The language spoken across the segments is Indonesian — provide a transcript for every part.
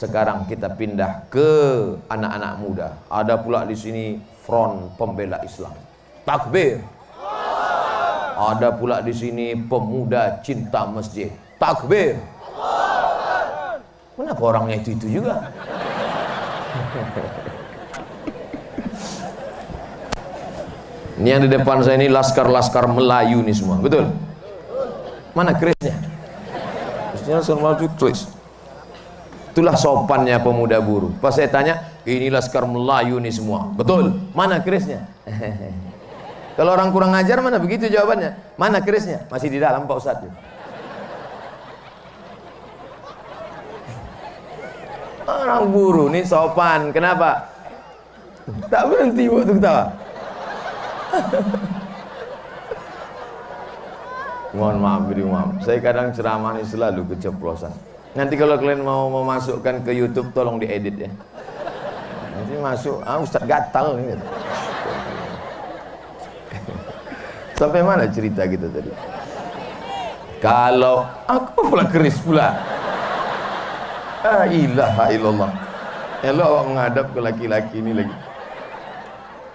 Sekarang kita pindah ke anak-anak muda. Ada pula di sini Front Pembela Islam. Takbir. Ada pula di sini Pemuda Cinta Masjid. Takbir. Kenapa orangnya itu juga? Ini yang di depan saya ini laskar-laskar Melayu nih semua, betul? Mana kerisnya? Kerisnya semua itu keris. Itulah sopannya pemuda buruh. Pas saya tanya, ini laskar Melayu nih semua, betul? Mana kerisnya? Kalau orang kurang ajar mana begitu jawabannya? Mana kerisnya? Masih di dalam Pak Ustadz. Orang buruh nih sopan, kenapa? Tak berhenti waktu ketawa. Mohon maaf, beri maaf. Saya kadang ceramah ini selalu keceplosan. Nanti kalau kalian mau memasukkan ke YouTube, tolong diedit ya. Nanti masuk, Ustadz gatal nih. Sampai mana cerita kita tadi? Kalau aku pula keris pula. La ilaha illallah. Elok awak menghadap ke laki-laki ini lagi.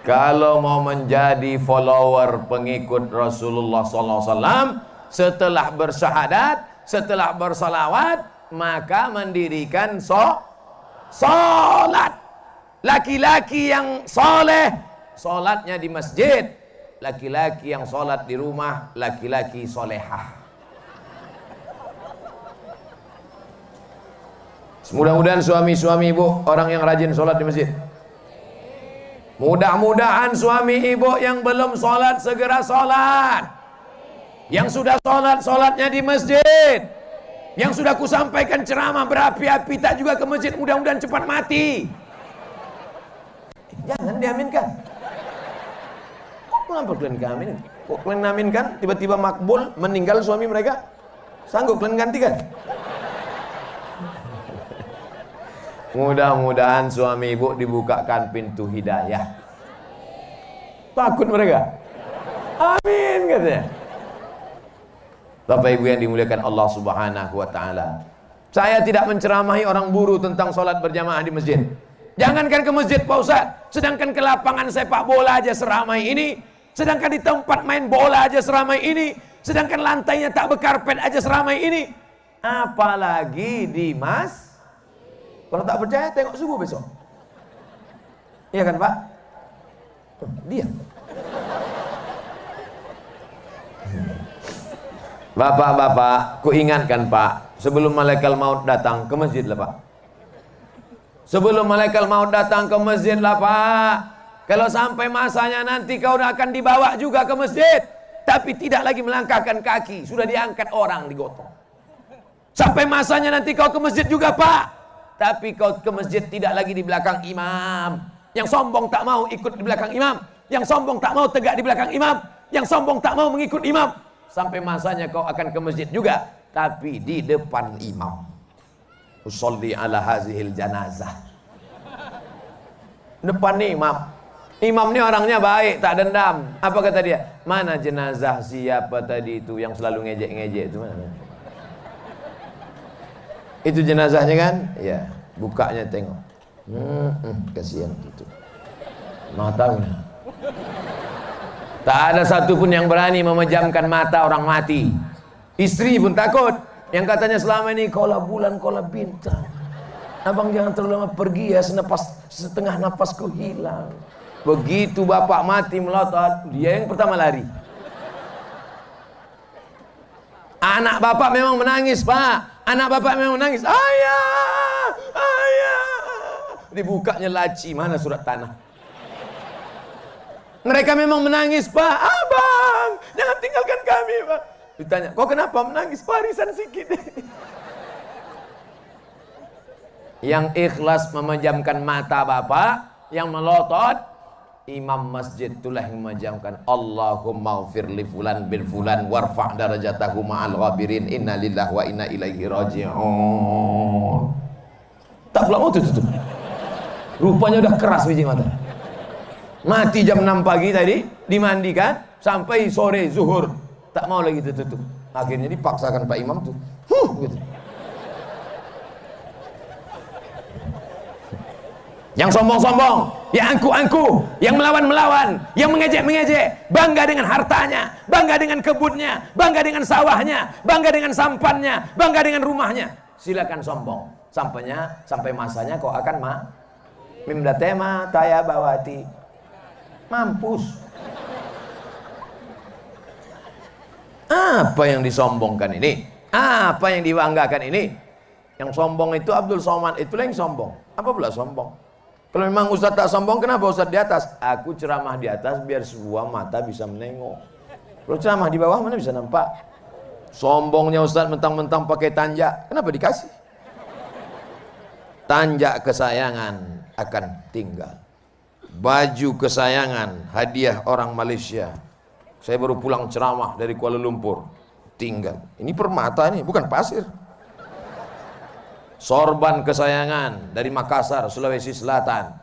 Kalau mau menjadi follower pengikut Rasulullah SAW, setelah bersyahadat, setelah bersalawat, maka mendirikan sholat. Laki-laki yang soleh, sholatnya di masjid. Laki-laki yang sholat di rumah, laki-laki solehah. Mudah-mudahan suami-suami ibu orang yang rajin sholat di masjid. Mudah-mudahan suami ibu yang belum sholat segera sholat. Yang sudah sholat, sholatnya di masjid. Yang sudah kusampaikan ceramah berapi-api tak juga ke masjid, mudah-mudahan cepat mati. Jangan diaminkan. Kok kenapa kalian amin? Kok kalian aminkan tiba-tiba makbul meninggal suami mereka? Sanggup kalian gantikan? Mudah-mudahan suami ibu dibukakan pintu hidayah. Takut mereka. Amin katanya. Bapak ibu yang dimuliakan Allah Subhanahu wa ta'ala, saya tidak menceramahi orang buruh tentang sholat berjamaah di masjid. Jangankan ke masjid Pak Ustaz, sedangkan ke lapangan sepak bola aja seramai ini, sedangkan di tempat main bola aja seramai ini, sedangkan lantainya tak berkarpet aja seramai ini, apalagi di mas. Kalau tak percaya tengok subuh besok. Iya kan Pak? Diam. Bapak-bapak, ku ingatkan Pak, sebelum malaikat maut datang ke masjid lah Pak. Sebelum malaikat maut datang ke masjid lah Pak. Kalau sampai masanya nanti kau akan dibawa juga ke masjid, tapi tidak lagi melangkahkan kaki, sudah diangkat orang digotong. Sampai masanya nanti kau ke masjid juga Pak, tapi kau ke masjid tidak lagi di belakang imam. Yang sombong tak mau ikut di belakang imam, yang sombong tak mau tegak di belakang imam, yang sombong tak mau mengikut imam. Sampai masanya kau akan ke masjid juga, tapi di depan imam. Usolli ala hazihil janazah. Depan imam. Imam ini orangnya baik, tak dendam. Apa kata dia? Mana jenazah siapa tadi itu yang selalu ngejek-ngejek itu mana? Itu jenazahnya kan? Ya, bukanya tengok. Kasihan gitu. Matanya. Tak ada satupun yang berani memejamkan mata orang mati. Istri pun takut. Yang katanya selama ini kaulah bulan, kaulah bintang. Abang jangan terlalu lama pergi ya, setengah napasku hilang. Begitu bapak mati melotot, dia yang pertama lari. Anak bapak memang menangis Pak. Anak bapak memang menangis. Ayah, ayah. Dibukanya laci, mana surat tanah. Mereka memang menangis Pak. Abang, jangan tinggalkan kami Pak. Ditanya, kok kenapa menangis? Warisan sikit. Yang ikhlas memejamkan mata bapak, yang melotot, imam masjid itulah yang memejamkan. Allahumma ghfir li fulan bin fulan warfa' darajatahu ma'al ghabirin, inna lillahi wa inna ilaihi raji'un. Tak pula mau tutup. Rupanya udah keras biji mata. Mati jam 6 pagi tadi, dimandikan sampai sore zuhur, tak mau lagi tutup. Akhirnya dipaksakan Pak Imam tuh, gitu. yang sombong-sombong, yang angku-angku, yang melawan-melawan, yang mengejek-mengejek, bangga dengan hartanya, bangga dengan kebunnya, bangga dengan sawahnya, bangga dengan sampannya, bangga dengan rumahnya. Silakan sombong. Sampai masanya kau akan mimda tema taya bawati. Mampus. Apa yang disombongkan ini? Apa yang dibanggakan ini? Yang sombong itu Abdul Somad, itulah yang sombong. Apa pula sombong? Kalau memang Ustaz tak sombong, kenapa Ustaz di atas? Aku ceramah di atas biar semua mata bisa menengok. Kalau ceramah di bawah mana bisa nampak? Sombongnya Ustaz mentang-mentang pakai tanjak, kenapa dikasih? Tanjak kesayangan akan tinggal. Baju kesayangan hadiah orang Malaysia. Saya baru pulang ceramah dari Kuala Lumpur, tinggal. Ini permata nih, bukan pasir. Sorban kesayangan dari Makassar, Sulawesi Selatan,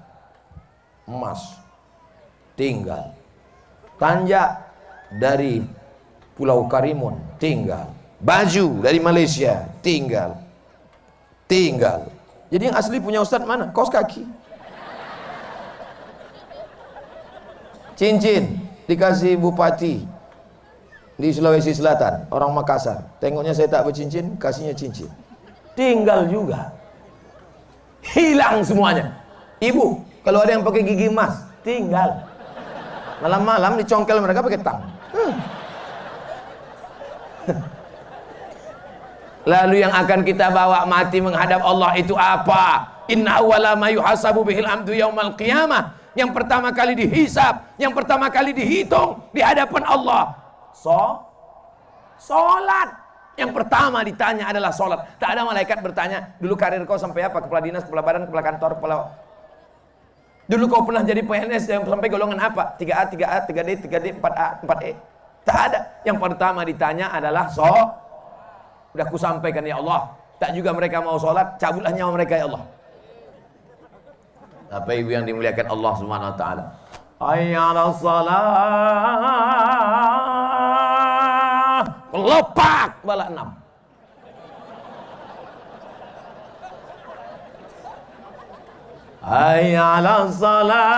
emas, tinggal. Tanjak dari Pulau Karimun, tinggal. Baju dari Malaysia, tinggal. Jadi yang asli punya Ustadz mana? Kaos kaki. Cincin dikasih bupati di Sulawesi Selatan, orang Makassar. Tengoknya saya tak bercincin, kasihnya cincin. Tinggal juga. Hilang semuanya. Ibu, kalau ada yang pakai gigi emas, tinggal. Malam-malam dicongkel mereka pakai tang. Lalu yang akan kita bawa mati menghadap Allah itu apa? Inna awwala ma yuhasabu bihil amdu yaumal qiyamah. Yang pertama kali dihisab, yang pertama kali dihitung di hadapan Allah. Salat. Yang pertama ditanya adalah sholat. Tak ada malaikat bertanya, dulu karir kau sampai apa? Kepala dinas, kepala badan, kepala kantor, kepala... Dulu kau pernah jadi PNS yang sampai golongan apa? 3A, 3A, 3D, 3D, 4A, 4E. Tak ada. Yang pertama ditanya adalah Udah ku sampaikan ya Allah. Tak juga mereka mau sholat, cabutlah nyawa mereka ya Allah. Apa ibu yang dimuliakan Allah Subhanahu wa taala? Hayya 'alas shalah. Kelopak bala 6. Hayya 'alas shalah.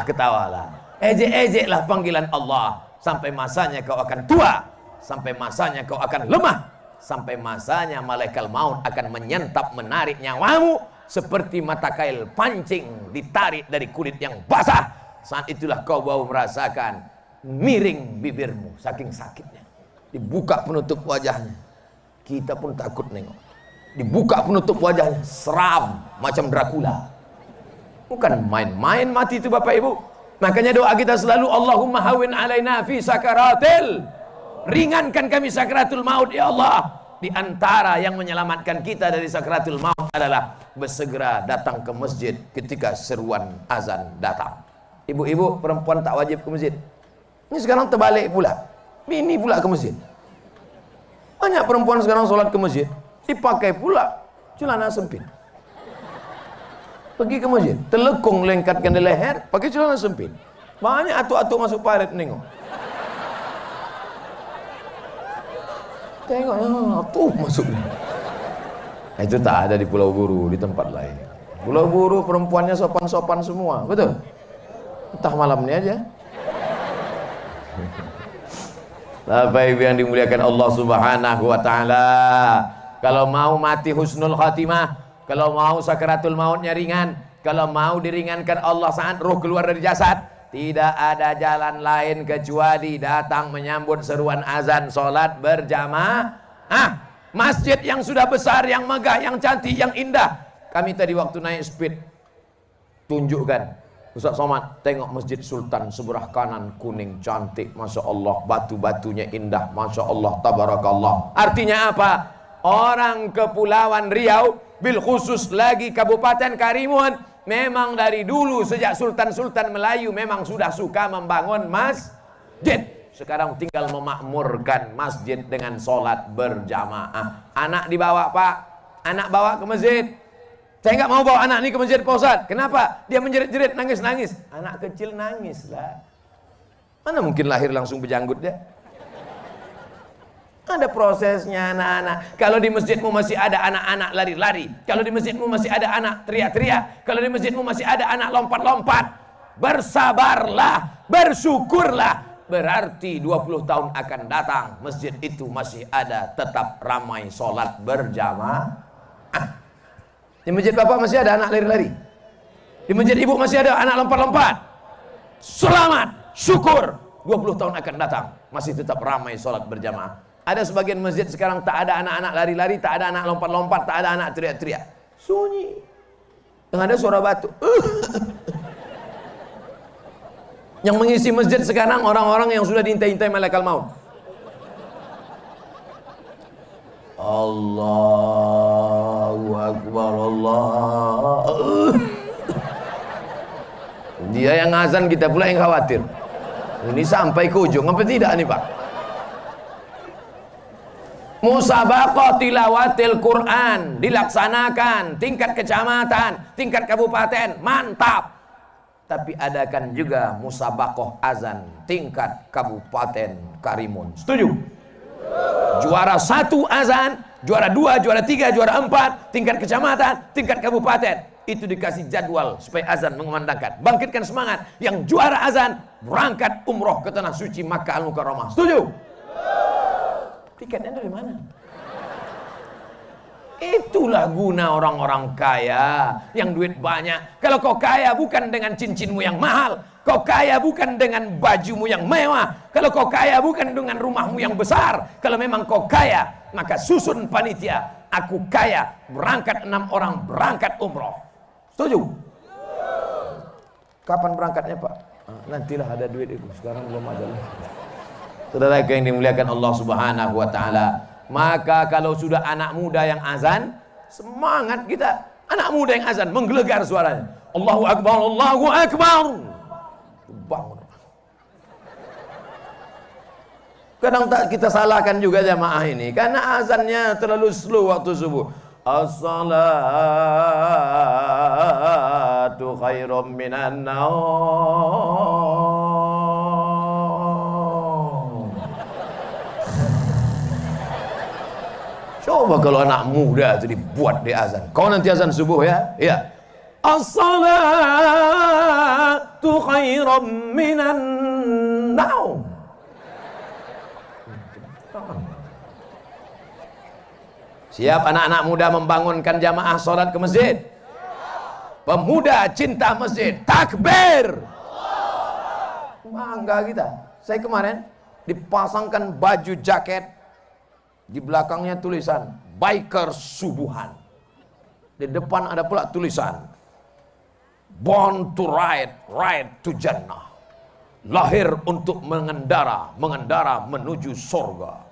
Ketawalah. Ejek-ejeklah panggilan Allah. Sampai masanya kau akan tua. Sampai masanya kau akan lemah. Sampai masanya malaikat maut akan menyantap menarik nyawamu. Seperti mata kail pancing ditarik dari kulit yang basah. Saat itulah kau baru merasakan miring bibirmu saking sakitnya. Dibuka penutup wajahnya. Kita pun takut nengok. Dibuka penutup wajahnya, seram macam Dracula. Bukan main-main mati itu Bapak Ibu. Makanya doa kita selalu, Allahumma hawin alaina fi sakaratil. Ringankan kami sakaratul maut ya Allah. Di antara yang menyelamatkan kita dari sakaratul maut adalah bersegera datang ke masjid ketika seruan azan datang. Ibu-ibu perempuan tak wajib ke masjid. Ini sekarang terbalik pula. Bini pula ke masjid. Banyak perempuan sekarang sholat ke masjid, dipakai pula celana sempit. Pergi ke masjid, telekung lengkatkan di leher, pakai celana sempit. Banyak atuk-atuk masuk paret nengok. Tengok, tuh masuk. Itu tak ada di Pulau Buru, di tempat lain. Pulau Buru perempuannya sopan-sopan semua, betul? Entah malamnya aja. Bapak Ibu yang dimuliakan Allah Subhanahu wa taala, kalau mau mati husnul khatimah, kalau mau sakaratul mautnya ringan, kalau mau diringankan Allah saat roh keluar dari jasad, tidak ada jalan lain kecuali datang menyambut seruan azan salat berjamaah. Masjid yang sudah besar, yang megah, yang cantik, yang indah. Kami tadi waktu naik speed tunjukkan, Ustaz Somad, tengok Masjid Sultan sebelah kanan kuning cantik, Masya Allah, batu-batunya indah, Masya Allah, tabarakallah. Artinya apa? Orang Kepulauan Riau, bil khusus lagi Kabupaten Karimun, memang dari dulu sejak Sultan-Sultan Melayu memang sudah suka membangun masjid. Sekarang tinggal memakmurkan masjid dengan sholat berjamaah. Anak dibawa Pak, anak bawa ke masjid. Saya nggak mau bawa anak ini ke masjid Pak Ustaz. Kenapa? Dia menjerit-jerit, nangis-nangis. Anak kecil nangis lah. Mana mungkin lahir langsung berjanggut dia? Ada prosesnya anak-anak. Kalau di masjidmu masih ada anak-anak lari-lari, kalau di masjidmu masih ada anak teriak-teriak, kalau di masjidmu masih ada anak lompat-lompat, bersabarlah, bersyukurlah. Berarti 20 tahun akan datang masjid itu masih ada, tetap ramai sholat berjamaah. Di masjid bapak masih ada anak lari-lari, di masjid ibu masih ada anak lompat-lompat. Selamat, syukur, 20 tahun akan datang masih tetap ramai sholat berjamaah. Ada sebagian masjid sekarang tak ada anak-anak lari-lari, tak ada anak lompat-lompat, tak ada anak teriak-teriak. Sunyi. Yang ada suara batu. Yang mengisi masjid sekarang orang-orang yang sudah diintai-intai malaikat maut. Allahu Akbar, Allah. Dia yang azan, kita pula yang khawatir. Ini sampai ke ujung apa tidak nih Pak? Musabaqah tilawatil Quran dilaksanakan tingkat kecamatan, tingkat kabupaten, mantap. Tapi adakan juga musabaqah azan tingkat kabupaten Karimun. Setuju? Juara 1 azan, juara 2, juara 3, juara 4, tingkat kecamatan, tingkat kabupaten. Itu dikasih jadwal supaya azan mengumandangkan. Bangkitkan semangat. Yang juara azan berangkat umroh ke tanah suci Makkah Al-Mukarramah. Setuju? Tiketnya dari mana? Itulah guna orang-orang kaya yang duit banyak. Kalau kau kaya bukan dengan cincinmu yang mahal, kau kaya bukan dengan bajumu yang mewah, kalau kau kaya bukan dengan rumahmu yang besar. Kalau memang kau kaya, maka susun panitia. Aku kaya, berangkat 6 orang berangkat umroh. Setuju? Kapan berangkatnya Pak? Nantilah ada duit itu. Sekarang belum ada. Saudara yang dimuliakan Allah Subhanahu wa taala, maka kalau sudah anak muda yang azan, semangat kita. Anak muda yang azan menggelegar suaranya. Allahu Akbar, Allahu Akbar. Bangun. Kadang tak kita salahkan juga jamaah ini karena azannya terlalu slow waktu subuh. As-salatu khairum minan naum. Coba kalau anak muda itu dibuat di azan. Kau nanti azan subuh ya? Iya. As-salatu khairum minan naum. Siap anak-anak muda membangunkan jamaah sholat ke masjid? Pemuda cinta masjid, takbir. Bangga kita. Saya kemarin dipasangkan baju jaket, di belakangnya tulisan biker subuhan. Di depan ada pula tulisan born to ride, ride to jannah. Lahir untuk mengendara, mengendara menuju surga.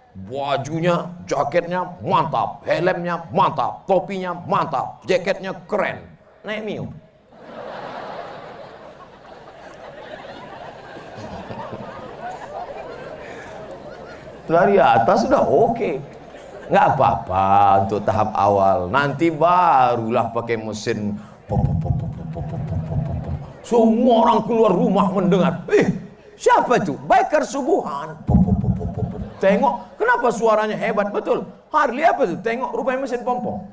Bajunya, jaketnya mantap, helmnya mantap, topinya mantap, jaketnya keren. Naik Mio. Dari atas sudah oke. Nggak apa-apa untuk tahap awal. Nanti barulah pakai mesin. Semua orang keluar rumah mendengar. Siapa itu? Biker subuhan. Tengok, kenapa suaranya hebat betul? Harley apa itu? Tengok, rupanya mesin pompong.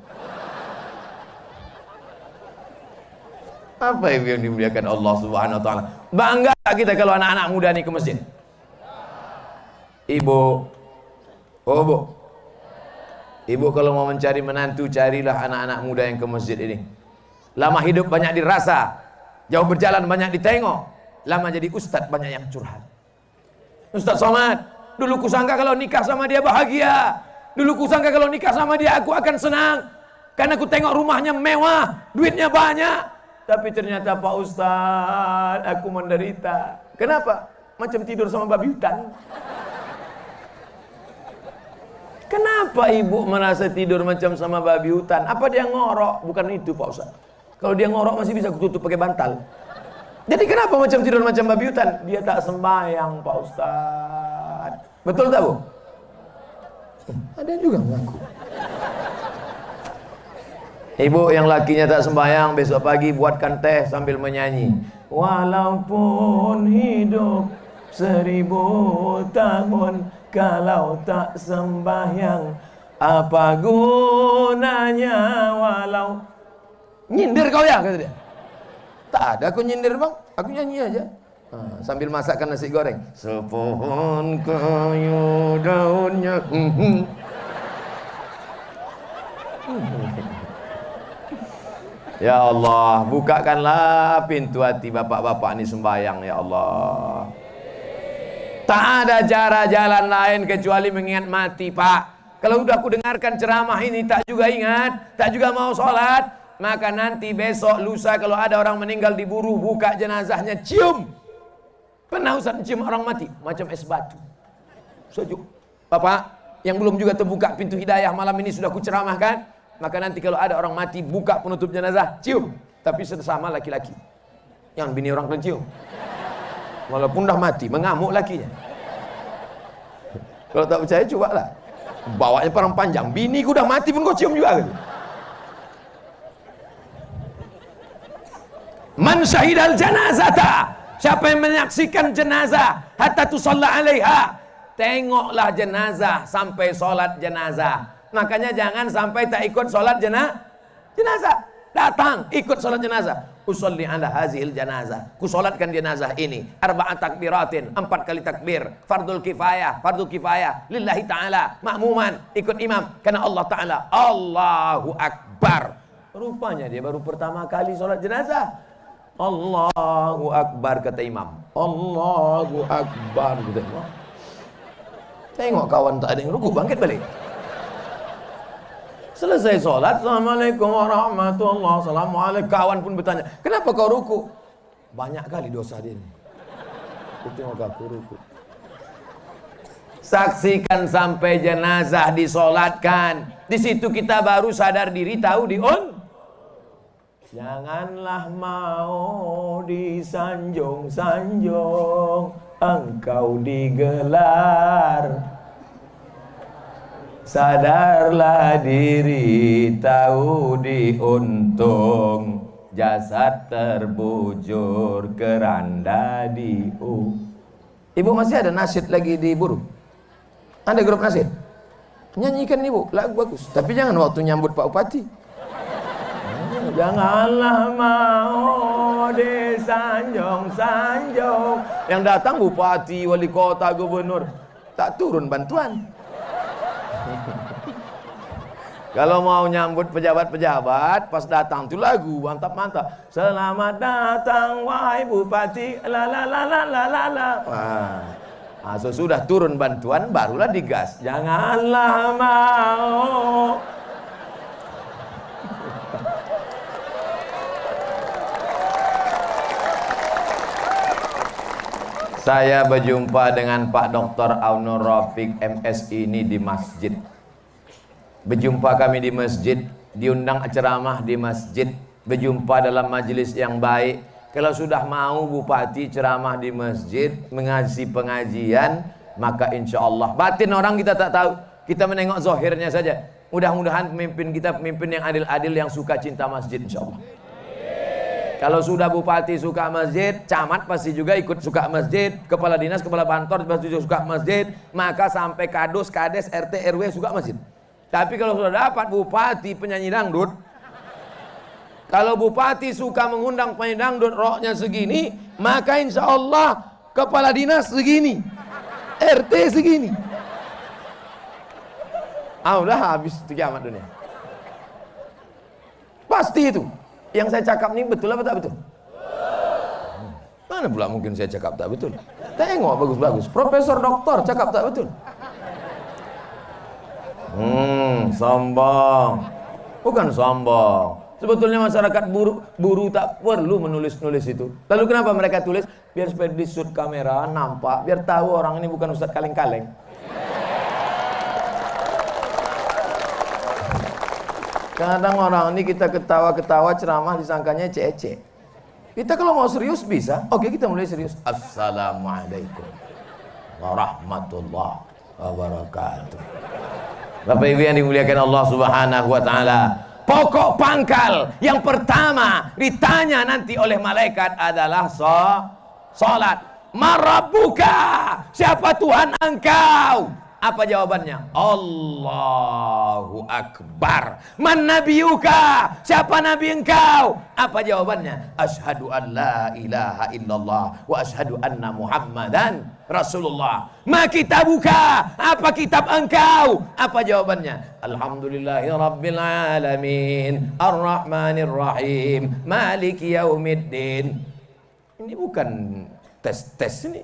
Apa yang dimuliakan Allah Subhanahu wa taala? Bangga kita kalau anak-anak muda nih ke masjid. Ibu, oh bu, ibu kalau mau mencari menantu, carilah anak-anak muda yang ke masjid ini. Lama hidup banyak dirasa, jauh berjalan banyak ditengok, lama jadi ustadz banyak yang curhat. Ustadz Somad, dulu kusangka kalau nikah sama dia bahagia, dulu kusangka kalau nikah sama dia aku akan senang, karena aku tengok rumahnya mewah, duitnya banyak, tapi ternyata Pak Ustadz aku menderita. Kenapa? Macam tidur sama babi hutan. Kenapa ibu merasa tidur macam sama babi hutan? Apa dia ngorok? Bukan itu Pak Ustaz. Kalau dia ngorok masih bisa kututup pakai bantal. Jadi kenapa macam tidur macam babi hutan? Dia tak sembahyang Pak Ustaz. Betul tak Bu? Ada juga mengaku. Ibu yang lakinya tak sembahyang, besok pagi buatkan teh sambil menyanyi. Walaupun hidup 1000 tahun, kalau tak sembahyang, apa gunanya walau. Nyindir kau ya, kata dia. Tak ada aku nyindir bang, aku nyanyi aja. Sambil masakkan nasi goreng. Sepohon kayu daunnya. Ya Allah, bukakanlah pintu hati bapak-bapak ini sembahyang ya Allah. Tak ada cara jalan lain kecuali mengingat mati, Pak. Kalau udah aku dengarkan ceramah ini tak juga ingat, tak juga mau sholat, maka nanti besok lusa kalau ada orang meninggal diburu buka jenazahnya, cium. Pernah Ustaz cium orang mati macam es batu. Sejuk. Bapak yang belum juga terbuka pintu hidayah malam ini sudah ku ceramahkan. Maka nanti kalau ada orang mati buka penutup jenazah, cium. Tapi sesama laki-laki. Yang bini orang kan cium. Walaupun dah mati, mengamuk lakinya. Kalau tak percaya coba lah. Bawanya parang panjang. Bini ku dah mati pun kau cium juga gitu. Man syahidal janazata. Siapa yang menyaksikan jenazah hatta tusalla alaiha. Tengoklah jenazah sampai solat jenazah. Makanya jangan sampai tak ikut solat jenazah. Datang ikut solat jenazah. Usolli ala hazil janazah. Kusolatkan jenazah ini. Arba'at takbiratin. 4 kali takbir. Fardul kifayah. Lillahi ta'ala. Makmuman. Ikut imam. Karena Allah ta'ala. Allahu Akbar. Rupanya dia baru pertama kali solat jenazah. Allahu Akbar kata imam. Allahu Akbar kata imam. Tengok kawan tak ada yang rukuk, bangkit balik. Selesai solat, Assalamualaikum warahmatullahi wabarakatuh. Kawan pun bertanya, kenapa kau rukuk? Banyak kali dosa dia ini. Tengok aku rukuk. Saksikan sampai jenazah disolatkan. Di situ kita baru sadar diri, tahu Janganlah mau disanjung-sanjung, engkau digelar. Sadarlah diri, tahu diuntung, jasad terbujur, keranda Ibu masih ada nasyid lagi di Buru? Ada grup nasyid? Nyanyikan ibu, lagu bagus. Tapi jangan waktu nyambut Pak Bupati. Janganlah mau disanjung-sanjung. Yang datang bupati, wali kota, gubernur, tak turun bantuan. Kalau mau nyambut pejabat-pejabat, pas datang tuh lagu mantap-mantap. Selamat datang wahai bupati, la la la la la la la. Wah, sesudah turun bantuan barulah digas. Janganlah mau. Saya berjumpa dengan Pak Dr. Aunur Rafiq MSI ini di masjid. Berjumpa kami di masjid, diundang ceramah di masjid, berjumpa dalam majelis yang baik. Kalau sudah mau Bupati ceramah di masjid, mengaji pengajian, maka insya Allah batin orang kita tak tahu. Kita menengok zahirnya saja. Mudah-mudahan pemimpin kita pemimpin yang adil-adil, yang suka cinta masjid insya Allah. Kalau sudah bupati suka masjid, camat pasti juga ikut suka masjid, kepala dinas, kepala kantor pasti juga suka masjid, maka sampai kadus, kades, RT, RW suka masjid. Tapi kalau sudah dapat bupati penyanyi dangdut, kalau bupati suka mengundang penyanyi dangdut roknya segini, maka insya Allah kepala dinas segini, RT segini. Udah habis itu kiamat dunia. Pasti itu. Yang saya cakap ini betul apa tak betul? Mana pula mungkin saya cakap tak betul? Tengok bagus-bagus. Profesor doktor cakap tak betul. Sombong. Bukan sombong. Sebetulnya masyarakat buru tak perlu menulis-nulis itu. Lalu kenapa mereka tulis? Biar supaya di shoot kamera nampak, biar tahu orang ini bukan ustadz kaleng-kaleng. Kadang orang ini kita ketawa-ketawa ceramah disangkanya cece. Kita kalau mau serius bisa. Oke, kita mulai serius. Assalamualaikum warahmatullahi wabarakatuh. Bapak Ibu yang dimuliakan Allah Subhanahu wa taala, pokok pangkal yang pertama ditanya nanti oleh malaikat adalah salat. Marabbuka? Siapa Tuhan engkau? Apa jawabannya? Allahu Akbar. Man nabiyuka? Siapa nabi engkau? Apa jawabannya? Asyhadu an la ilaha illallah wa asyhadu anna Muhammadan Rasulullah. Ma kitabuka? Apa kitab engkau? Apa jawabannya? Alhamdulillahi rabbil alamin, arrahmanir rahim, maliki yaumiddin. Ini bukan tes ini.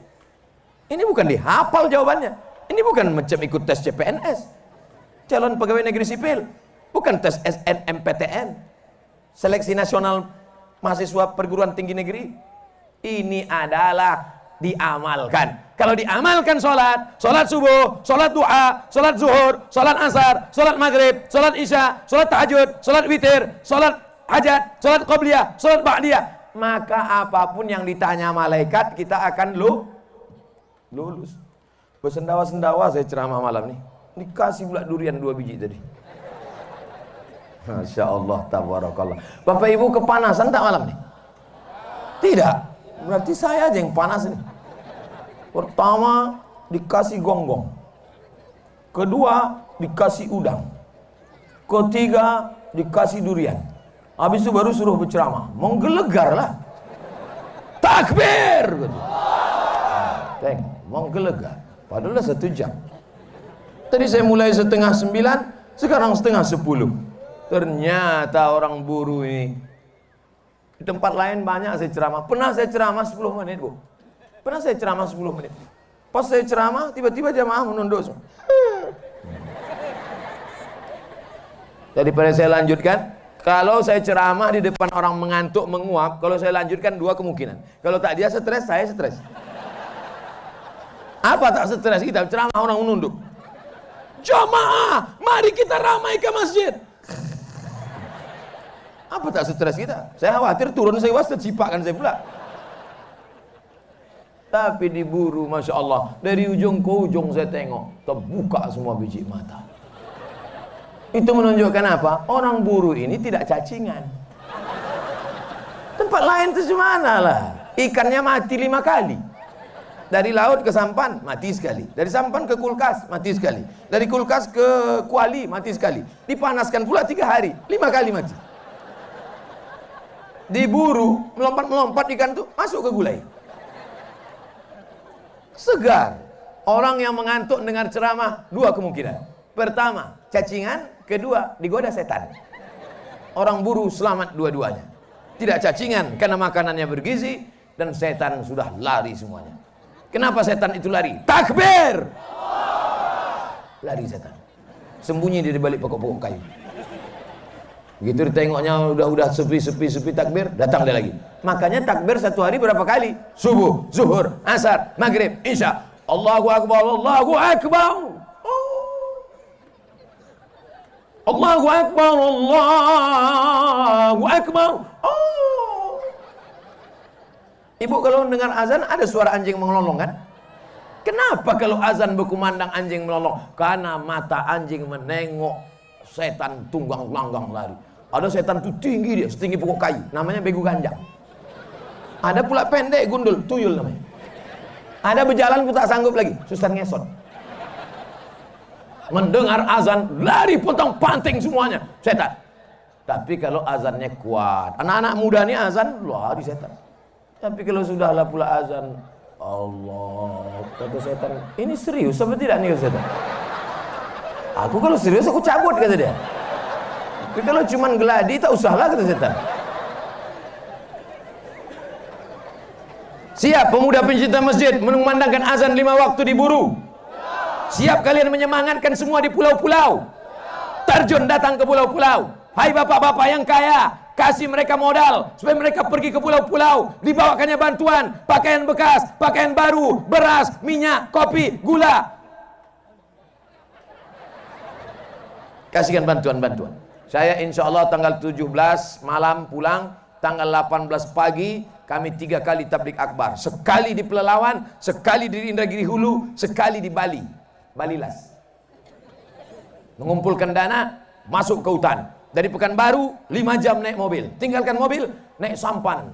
Ini bukan dihafal jawabannya. Ini bukan macam ikut tes CPNS, calon pegawai negeri sipil, bukan tes SNMPTN, seleksi nasional mahasiswa perguruan tinggi negeri. Ini adalah diamalkan. Kalau diamalkan sholat subuh, sholat duha, sholat zuhur, sholat asar, sholat maghrib, sholat isya, sholat tahajud, sholat witir, sholat hajat, sholat qobliyah, sholat ba'diyah, maka apapun yang ditanya malaikat kita akan lulus. Bersendawa-sendawa saya ceramah malam nih, dikasih pula durian 2 biji tadi. Masya Allah, tabarakallah. Bapak ibu kepanasan tak malam nih? Tidak, berarti saya aja yang panas nih. Pertama dikasih gonggong, kedua dikasih udang, ketiga dikasih durian, habis itu baru suruh berceramah. Menggelegar lah, takbir, menggelegar. Padahal 1 jam. Tadi saya mulai 8:30, sekarang 8:30. Ternyata orang buruh ini. Di tempat lain banyak saya ceramah. Pernah saya ceramah 10 menit, Bu. Pernah saya ceramah 10 menit. Pas saya ceramah, tiba-tiba jamaah menunduk. Daripada saya lanjutkan, kalau saya ceramah di depan orang mengantuk, menguap, kalau saya lanjutkan 2 kemungkinan. Kalau tak dia stres, saya stres. Apa tak stres kita ceramah orang menunduk? Jamaah, mari kita ramai ke masjid. Apa tak stres kita? Saya khawatir turun saya was tercipakkan saya pula. Tapi diburu, Masya Allah, dari ujung ke ujung saya tengok, terbuka semua biji mata. Itu menunjukkan apa? Orang buruh ini tidak cacingan. Tempat lain itu mana lah? Ikannya mati 5 kali. Dari laut ke sampan, mati sekali. Dari sampan ke kulkas, mati sekali. Dari kulkas ke kuali, mati sekali. Dipanaskan pula 3 hari, 5 kali mati. Diburu, melompat-melompat ikan itu masuk ke gulai. Segar. Orang yang mengantuk dengar ceramah, 2 kemungkinan. Pertama, cacingan. Kedua, digoda setan. Orang buruh selamat dua-duanya. Tidak cacingan karena makanannya bergizi, dan setan sudah lari semuanya. Kenapa setan itu lari? Takbir! Lari setan. Sembunyi di balik pokok-pokok kayu. Begitu ditengoknya udah sepi takbir, datang dia lagi. Makanya takbir 1 hari berapa kali? Subuh, zuhur, asar, maghrib, isya. Allahu Akbar, Allahu Akbar. Allahu Akbar, Allahu Akbar. Ibu kalau dengar azan ada suara anjing mengelolong kan? Kenapa kalau azan berkumandang anjing melolong? Karena mata anjing menengok setan tunggang langgang lari. Ada setan itu tinggi dia, setinggi pokok kayu, namanya begu ganjang. Ada pula pendek gundul, tuyul namanya. Ada berjalan pun tak sanggup lagi, susah ngesot. Mendengar azan, lari potong panting semuanya, setan. Tapi kalau azannya kuat, anak-anak muda ini azan, lari setan. Tapi kalau sudahlah pula azan, Allah, kata setan, ini serius apa tidak nih setan? Aku kalau serius aku cabut, kata dia. Tapi kalau cuman geladi tak usahlah, kata setan. Siap pemuda pencinta masjid mengumandangkan azan 5 waktu diburu? Siap kalian menyemangatkan semua di pulau-pulau? Terjun datang ke pulau-pulau. Hai bapak-bapak yang kaya, kasih mereka modal supaya mereka pergi ke pulau-pulau, dibawakannya bantuan, pakaian bekas, pakaian baru, beras, minyak, kopi, gula. Kasihkan bantuan-bantuan. Saya insya Allah tanggal 17 malam pulang, tanggal 18 pagi kami 3 kali tablik akbar. Sekali di Pelalawan, sekali di Indragiri Hulu, sekali di Bali, Balilas. Mengumpulkan dana, masuk ke hutan. Dari Pekanbaru 5 jam naik mobil, tinggalkan mobil, naik sampan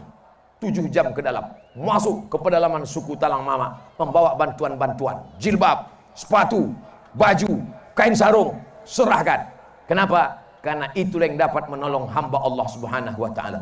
7 jam ke dalam, masuk ke pedalaman suku Talang Mama, membawa bantuan-bantuan, jilbab, sepatu, baju, kain sarung, serahkan. Kenapa? Karena itulah yang dapat menolong hamba Allah Subhanahu wa taala.